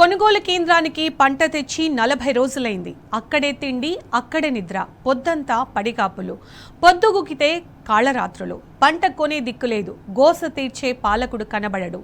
కొనుగోలు కేంద్రానికి పంట తెచ్చి 40 రోజులైంది. అక్కడే తిండి, అక్కడే నిద్ర, పొద్దంతా పడికాపులు, పొద్దుగుకితే కాళరాత్రులు. పంట కొనే దిక్కులేదు, గోస తీర్చే పాలకుడు కనబడడు.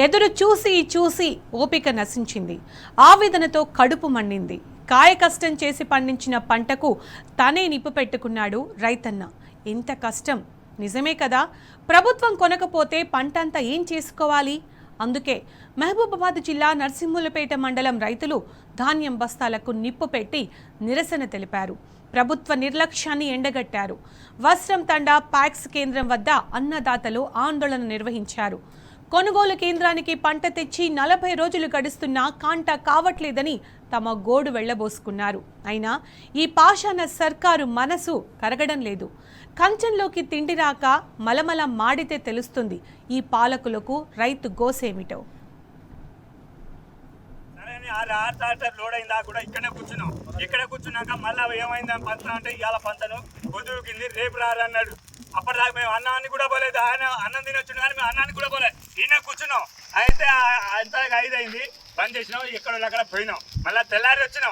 ఎదురు చూసి చూసి ఓపిక నశించింది, ఆవేదనతో కడుపు మండింది. కాయ కష్టం చేసి పండించిన పంటకు తనే నిప్పు పెట్టుకున్నాడు రైతన్న. ఎంత కష్టం, నిజమే కదా. ప్రభుత్వం కొనకపోతే పంటంతా ఏం చేసుకోవాలి? అందుకే మహబూబాబాద్ జిల్లా నర్సింహులపేట మండలం రైతులు ధాన్యం బస్తాలకు నిప్పు పెట్టి నిరసన తెలిపారు. ప్రభుత్వ నిర్లక్ష్యాన్ని ఎండగట్టారు. వస్త్రం తండా ప్యాక్స్ కేంద్రం వద్ద అన్నదాతలు ఆందోళన నిర్వహించారు. కొనుగోలు కేంద్రానికి పంట తెచ్చి 40 రోజులు గడుస్తున్నా కాంట కావట్లేదని తమ గోడు వెళ్లబోసుకున్నారు. అయినా ఈ పాషాణ సర్కారు మనసు కరగడం లేదు. కంచంలోకి తిండి రాక మలమల మాడితే తెలుస్తుంది ఈ పాలకులకు రైతు గోసేమిటో. లోడ్ అయిందా కూడా ఇక్కడే కూర్చున్నాక మళ్ళీ ఏమైందని పంచ అంటే ఇవాళ పంచను పొద్దు కింది రేపు రారన్నాడు. అప్పటిదాకా మేము అన్నాన్ని కూడా పోలేదు, ఆయన అన్నం తినొచ్చు కానీ మేము అన్నాన్ని కూడా పోలేదు. ఈయన కూర్చున్నాం, అయితే అంత 5 అయింది, బంద్ చేసినాం, ఎక్కడ పోయినాం. మళ్ళీ తెల్లారి వచ్చినా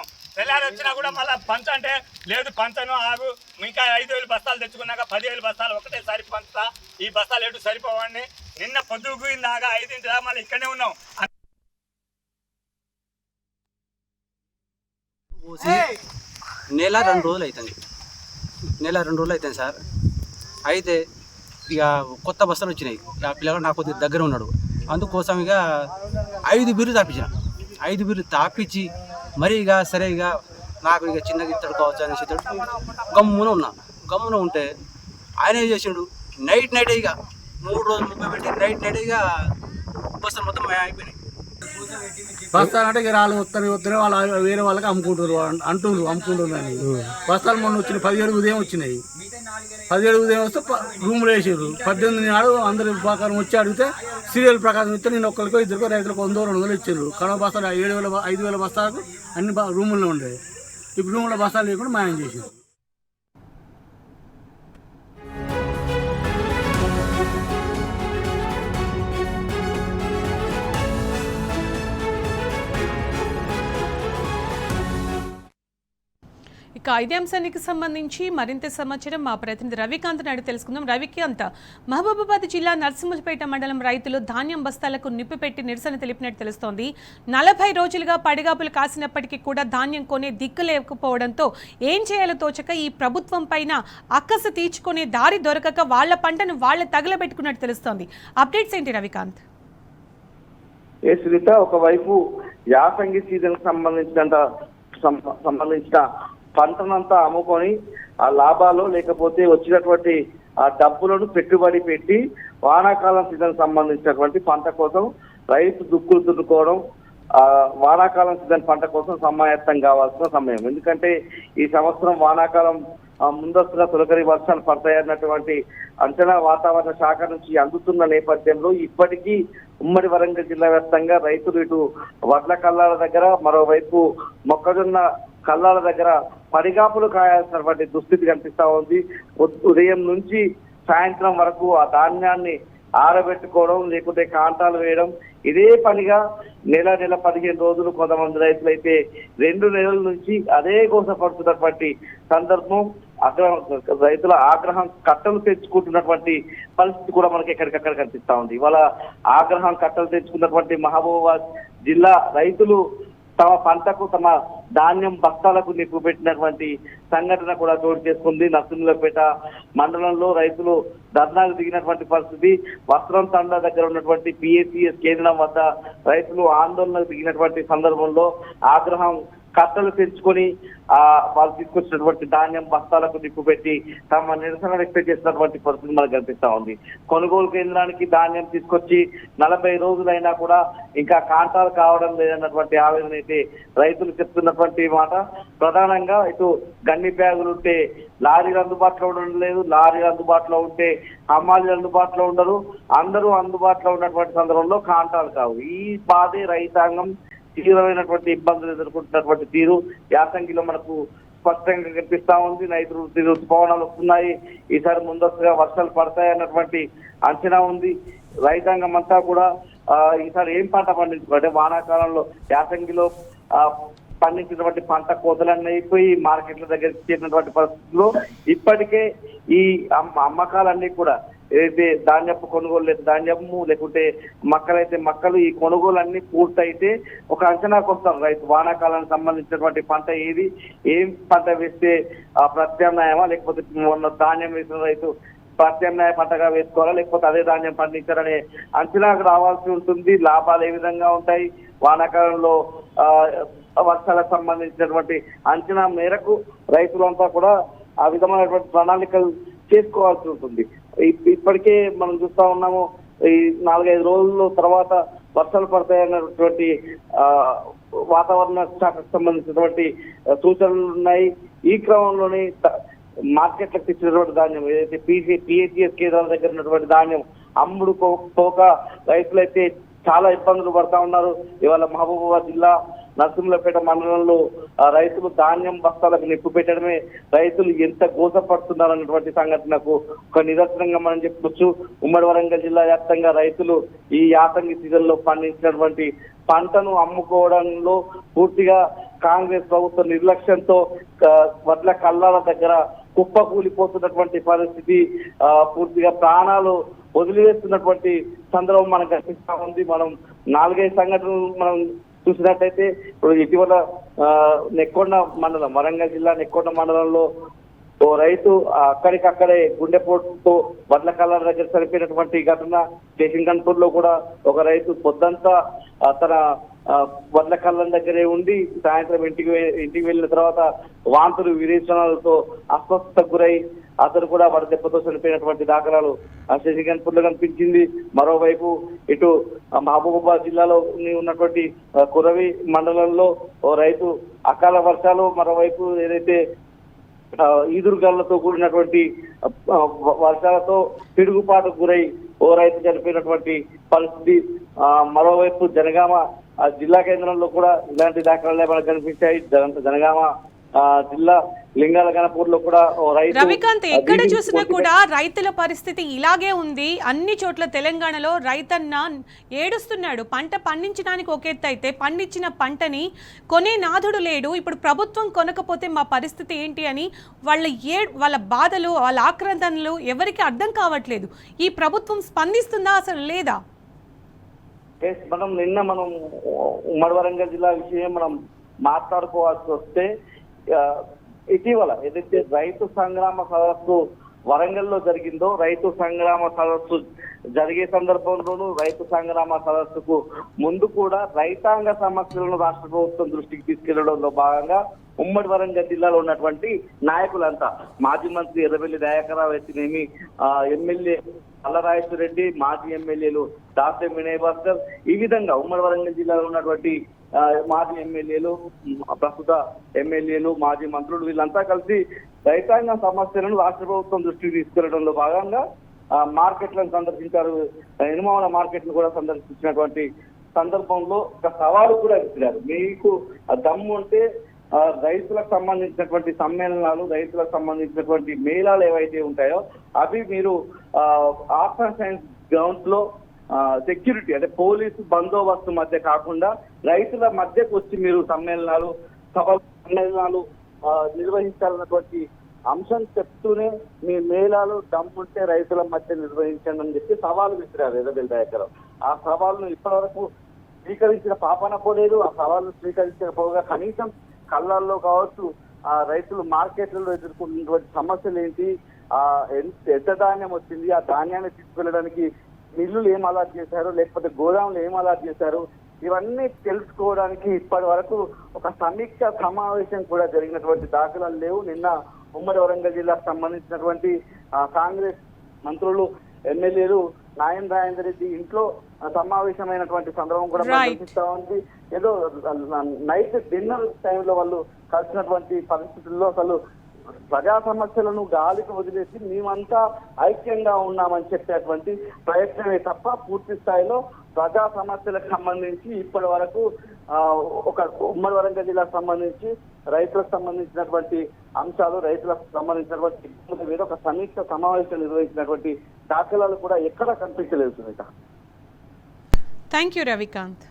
కూడా మళ్ళీ పంచ అంటే లేదు పంచను ఆగు, ఇంకా 5,000 బస్తాలు తెచ్చుకున్నాక 10,000 బస్తాలు ఒకటేసారి పంచుతా, ఈ బస్తాలు ఎటు సరిపోవండి. నిన్న పొద్దుకు దాకా 5 దాకా మళ్ళీ ఇక్కడనే ఉన్నాం. నెల 2 రోజులు అవుతుంది సార్. అయితే ఇక కొత్త బస్తాలు వచ్చినాయి. ఆ పిల్లగాడు నాకు కొద్దిగా దగ్గర ఉన్నాడు, అందుకోసం ఇక 5 బీర్లు తాపించిన. 5 బీర్లు తాపించి మరి ఇక సరే ఇక నాకు ఇక చిన్నగా ఇత్తడు కావచ్చు అనేసి గమ్మున ఉంటే ఆయన ఏం చేసిండు, నైట్ ఇక 3 రోజులు ముప్పై పెట్టి నైట్ ఇక బస్తాలు మొత్తం అయిపోయినాయి. బస్తాలు అంటే ఇక రాళ్ళు వస్తాయి వాళ్ళు వేరే వాళ్ళకి అమ్ముకుంటారు అని బస్తాలు మొన్న వచ్చినాయి. 17 ఉదయం వచ్చినాయి. 17 ఉదయం వస్తే రూమ్లో వేసారు. 18 నాడు అందరి ప్రకారం వచ్చి అడిగితే సీరియల్ ప్రకారం ఇస్తే నేను ఒక్కరికో ఇద్దరికో రైతులకు 100-200 ఇచ్చారు. కడవ బస్తాలు 5,000 బస్తాలకు అన్ని రూముల్లో ఉండే. ఇప్పుడు రూముల బస్తాలు లేకుండా మాయం చేసారు. ఇక ఇదే అంశానికి సంబంధించి మరింత సమాచారం మా ప్రతినిధి రవికాంత్ నాయుడు తెలుసుకుందాం. రవికాంత్, మహబూబాబాద్ జిల్లా నర్సింహులపేట మండలం రైతులు ధాన్యం బస్తాలకు నిప్పు పెట్టి నిరసన తెలిపినట్టు తెలుస్తోంది. 40 రోజులుగా పడిగాపులు కాసినప్పటికీ కూడా ధాన్యం కొనే దిక్కు లేకపోవడంతో ఏం చేయాలో తోచక ఈ ప్రభుత్వం పైన అక్కసు తీర్చుకునే దారి దొరకక వాళ్ల పంటను వాళ్ల తగలబెట్టుకున్నట్టు తెలుస్తోంది. అప్డేట్స్ ఏంటి రవికాంత్? ఒకవైపు యాసంగి సీజన్ సంబంధించిన పంటనంతా అమ్ముకొని ఆ లాభాలు లేకపోతే వచ్చినటువంటి ఆ డబ్బులను పెట్టుబడి పెట్టి వానాకాలం సీజన్ సంబంధించినటువంటి పంట కోసం రైతు దుక్కులు దున్నుకోవడం, వానాకాలం సీజన్ పంట కోసం సమాయత్తం కావాల్సిన సమయం. ఎందుకంటే ఈ సంవత్సరం వానాకాలం ముందస్తుగా తొలకరి వర్షాలు పడతాయన్నటువంటి అంచనా వాతావరణ శాఖ నుంచి అందుతున్న నేపథ్యంలో ఇప్పటికీ ఉమ్మడి వరంగల్ జిల్లా వ్యాప్తంగా రైతులు ఇటు వడ్ల కల్లాల దగ్గర, మరోవైపు మొక్కజొన్న కల్లాల దగ్గర పడిగాపులు కాయాల్సినటువంటి దుస్థితి కనిపిస్తా ఉంది. ఉదయం నుంచి సాయంత్రం వరకు ఆ ధాన్యాన్ని ఆరబెట్టుకోవడం, లేకుంటే కాంటాలు వేయడం, ఇదే పనిగా నెల 15 రోజులు కొంతమంది రైతులైతే 2 నెలల నుంచి అదే గోసపడుతున్నటువంటి సందర్భం. రైతుల ఆగ్రహం కట్టలు తెచ్చుకుంటున్నటువంటి పరిస్థితి కూడా మనకి ఎక్కడికక్కడ కనిపిస్తా ఉంది. ఇవాళ ఆగ్రహం కట్టలు తెచ్చుకున్నటువంటి మహబూబాబాద్ జిల్లా రైతులు తమ పంటకు, తమ ధాన్యం బస్తాలకు నిప్పు పెట్టినటువంటి సంఘటన కూడా చోటు చేసుకుంది. నర్సింహులపేట మండలంలో రైతులు ధర్నాకు దిగినటువంటి పరిస్థితి. వస్త్రం తండా దగ్గర ఉన్నటువంటి పిఎస్సిఎస్ కేంద్రం వద్ద రైతులు ఆందోళనకు దిగినటువంటి సందర్భంలో ఆగ్రహం కట్టలు తెచ్చుకొని వాళ్ళు తీసుకొచ్చినటువంటి ధాన్యం బస్తాలకు నిప్పు పెట్టి తమ నిరసన వ్యక్తం చేసినటువంటి పరిస్థితి మనకు కనిపిస్తా ఉంది. కొనుగోలు కేంద్రానికి ధాన్యం తీసుకొచ్చి 40 రోజులైనా కూడా ఇంకా కాంటాలు కావడం లేదన్నటువంటి ఆవేదన అయితే రైతులు చెప్తున్నటువంటి మాట. ప్రధానంగా ఇటు గన్ని బ్యాగులు ఉంటే లారీలు అందుబాటులో ఉండడం లేదు, లారీలు అందుబాటులో ఉంటే హమాలీలు అందుబాటులో ఉండరు. అందరూ అందుబాటులో ఉన్నటువంటి సందర్భంలో కాంటాలు కావు. ఈ బాధే రైతాంగం తీవ్రమైనటువంటి ఇబ్బందులు ఎదుర్కొంటున్నటువంటి తీరు యాసంగిలో మనకు స్పష్టంగా కనిపిస్తా ఉంది. ఋతుపవనాలు వస్తున్నాయి, ఈసారి ముందస్తుగా వర్షాలు పడతాయన్నటువంటి అంచనా ఉంది. రైతాంగం అంతా కూడా ఈసారి ఏం పంట పండించుకుంటే వానాకాలంలో యాసంగిలో పండించినటువంటి పంట కోతలన్నీ అయిపోయి మార్కెట్ల దగ్గరికి చేరినటువంటి పరిస్థితుల్లో ఇప్పటికే ఈ అమ్మకాలన్నీ కూడా ఏదైతే ధాన్యపు కొనుగోలు లేదు ధాన్యము లేకుంటే మక్కలైతే మక్కలు ఈ కొనుగోలన్నీ పూర్తయితే ఒక అంచనాకు వస్తారు రైతు వానాకాలానికి సంబంధించినటువంటి పంట ఏది ఏం పంట వేస్తే ప్రత్యామ్నాయమా లేకపోతే మొన్న ధాన్యం వేసిన రైతు ప్రత్యామ్నాయ పంటగా వేసుకోవాలా లేకపోతే అదే ధాన్యం పండించారనే అంచనాకు రావాల్సి ఉంటుంది. లాభాలు ఏ విధంగా ఉంటాయి, వానాకాలంలో వర్షాలకు సంబంధించినటువంటి అంచనా మేరకు రైతులంతా కూడా ఆ విధమైనటువంటి ప్రణాళికలు చేసుకోవాల్సి ఉంటుంది. ఇప్పటికే మనం చూస్తా ఉన్నాము ఈ 4-5 రోజుల తర్వాత వర్షాలు పడతాయన్నటువంటి వాతావరణ శాఖకు సంబంధించినటువంటి సూచనలు ఉన్నాయి. ఈ క్రమంలోనే మార్కెట్లకు తెచ్చినటువంటి ధాన్యం ఏదైతే పిహెచ్ఎస్ కేంద్రాల దగ్గర ఉన్నటువంటి ధాన్యం అమ్ముడు పోక రైతులైతే చాలా ఇబ్బందులు పడతా ఉన్నారు. ఇవాళ మహబూబాబాద్ జిల్లా నరసింహులపేట మండలంలో రైతులు ధాన్యం బస్తాలకు నిప్పు పెట్టడమే రైతులు ఎంత గోసపడుతున్నారు అన్నటువంటి సంఘటనకు ఒక నిదర్శనంగా మనం చెప్పొచ్చు. ఉమ్మడి వరంగల్ జిల్లా వ్యాప్తంగా రైతులు ఈ యాసంగి సీజన్ లో పండించినటువంటి పంటను అమ్ముకోవడంలో పూర్తిగా కాంగ్రెస్ ప్రభుత్వ నిర్లక్ష్యంతో వడ్ల కల్లాల దగ్గర కుప్పకూలిపోతున్నటువంటి పరిస్థితి, పూర్తిగా ప్రాణాలు వదిలివేస్తున్నటువంటి సందర్భం మనకు కనిపిస్తా ఉంది. మనం 4-5 సంఘటనలు మనం చూసినట్టయితే ఇప్పుడు ఇటీవల నెక్కొండ మండలం వరంగల్ జిల్లా నెక్కొండ మండలంలో ఓ రైతు అక్కడికక్కడే గుండెపోటుతో వడ్ల కల్లాల దగ్గర చనిపోయినటువంటి ఘటన. కేశంకన్పూర్ లో కూడా ఒక రైతు పొద్దంతా తన వడ్ల కళ్ళం దగ్గరే ఉండి సాయంత్రం ఇంటికి వెళ్ళిన తర్వాత వాంతులు విరేచనాలతో అస్వస్థతకు గురై అతను కూడా వడదెబ్బతో చనిపోయినటువంటి దాఖలాలు కేశంకన్పూర్ లో కనిపించింది. మరోవైపు ఇటు మహబూబాబాద్ జిల్లాలో ఉన్నటువంటి కురవి మండలంలో ఓ రైతు అకాల వర్షాలు మరోవైపు ఏదైతే ఈదురుగాళ్లతో కూడినటువంటి వర్షాలతో పిడుగుపాటుకు గురై ఓ రైతు చనిపోయినటువంటి పరిస్థితి. మరోవైపు జనగామ జిల్లా కేంద్రంలో కూడా ఇలాంటి దాఖలాలే మనకు కనిపించాయి. జనగామ జిల్లా లింగాల గణపూర్ లో కూడా రవికాంత్ ఎక్కడ చూసినా కూడా రైతుల పరిస్థితి ఇలాగే ఉంది. అన్ని చోట్ల తెలంగాణలో రైతన్న ఏడుస్తున్నాడు. పంట పండించడానికి ఒక ఎత్తు అయితే పండించిన పంటని కొనే నాథుడు లేడు. ఇప్పుడు ప్రభుత్వం కొనకపోతే మా పరిస్థితి ఏంటి అని వాళ్ళ బాధలు వాళ్ళ ఆక్రందనలు ఎవరికి అర్థం కావట్లేదు. ఈ ప్రభుత్వం స్పందిస్తుందా అసలు లేదా? మనం ఉమ్మడి వరంగల్ జిల్లా విషయం మనం మాట్లాడుకోవాల్సి వస్తే ఇటీవల ఏదైతే రైతు సంగ్రామ సదస్సు వరంగల్లో జరిగిందో రైతు సంగ్రామ సదస్సు జరిగే సందర్భంలోనూ రైతు సంగ్రామ సదస్సుకు ముందు కూడా రైతాంగ సమస్యలను రాష్ట్ర ప్రభుత్వం దృష్టికి తీసుకెళ్లడంలో భాగంగా ఉమ్మడి వరంగల్ జిల్లాలో ఉన్నటువంటి నాయకులంతా మాజీ మంత్రి ఎర్రబెల్లి దయాకర్రావు అయితేనేమి ఎమ్మెల్యే అల్లరాజేశ్వర రెడ్డి, మాజీ ఎమ్మెల్యేలు దాసరి వినయ్ భాస్కర్, ఈ విధంగా ఉమ్మడి వరంగల్ జిల్లాలో ఉన్నటువంటి మాజీ ఎమ్మెల్యేలు, ప్రస్తుత ఎమ్మెల్యేలు, మాజీ మంత్రులు వీళ్ళంతా కలిసి రైతాంగ సమస్యలను రాష్ట్ర ప్రభుత్వం దృష్టికి తీసుకెళ్లడంలో భాగంగా మార్కెట్లను సందర్శించారు. నిర్మాణ మార్కెట్ను కూడా సందర్శించినటువంటి సందర్భంలో ఒక సవాలు కూడా ఇచ్చారు. మీకు దమ్ము ఉంటే రైతులకు సంబంధించినటువంటి సమ్మేళనాలు, రైతులకు సంబంధించినటువంటి మేళాలు ఏవైతే ఉంటాయో అవి మీరు ఆర్ట్స్ అండ్ సైన్స్ గ్రౌండ్స్ లో సెక్యూరిటీ అంటే పోలీసు బందోబస్తు మధ్య కాకుండా రైతుల మధ్యకు వచ్చి మీరు సమ్మేళనాలు నిర్వహించాలన్నటువంటి అంశం చెప్తూనే మీ మేళాలు దమ్ముంటే రైతుల మధ్య నిర్వహించండి అని చెప్పి సవాలు విసిరారు ఎర్రబెల్లి దయాకర్రావు. ఆ సవాలును ఇప్పటివరకు స్వీకరించిన పాపన పోలేదు. ఆ సవాలును స్వీకరించకపోగా కనీసం కళ్ళల్లో కావచ్చు ఆ రైతులు మార్కెట్లలో ఎదుర్కొన్నటువంటి సమస్యలు ఏంటి, ఎంత ధాన్యం వచ్చింది, ఆ ధాన్యాన్ని తీసుకెళ్ళడానికి మిల్లులు ఏం అలాట్ చేశారు, లేకపోతే గోదాములు ఏం అలాట్ చేశారు, ఇవన్నీ తెలుసుకోవడానికి ఇప్పటి వరకు ఒక సమీక్ష సమావేశం కూడా జరిగినటువంటి దాఖలాలు లేవు. నిన్న ఉమ్మడి వరంగల్ జిల్లాకు సంబంధించినటువంటి కాంగ్రెస్ మంత్రులు, ఎమ్మెల్యేలు నాయం రాజేందర్ రెడ్డి ఇంట్లో సమావేశమైనటువంటి సందర్భం కూడా కనిపిస్తా ఉంది. ఏదో నైట్ డిన్నర్ టైంలో వాళ్ళు కలిసినటువంటి పరిస్థితుల్లో అసలు ప్రజా సమస్యలను గాలికి వదిలేసి మేమంతా ఐక్యంగా ఉన్నామని చెప్పేటువంటి ప్రయత్నమే తప్ప పూర్తి స్థాయిలో ప్రజా సమస్యలకు సంబంధించి ఇప్పటి వరకు ఒక ఉమ్మడి వరంగల్ జిల్లాకు సంబంధించి రైతులకు సంబంధించినటువంటి అంశాలు, రైతులకు సంబంధించినటువంటి ఇబ్బందుల మీద ఒక సమీక్ష సమావేశం నిర్వహించినటువంటి దాఖలాలు కూడా ఎక్కడా కనిపించలేదు. Thank you Ravikanth.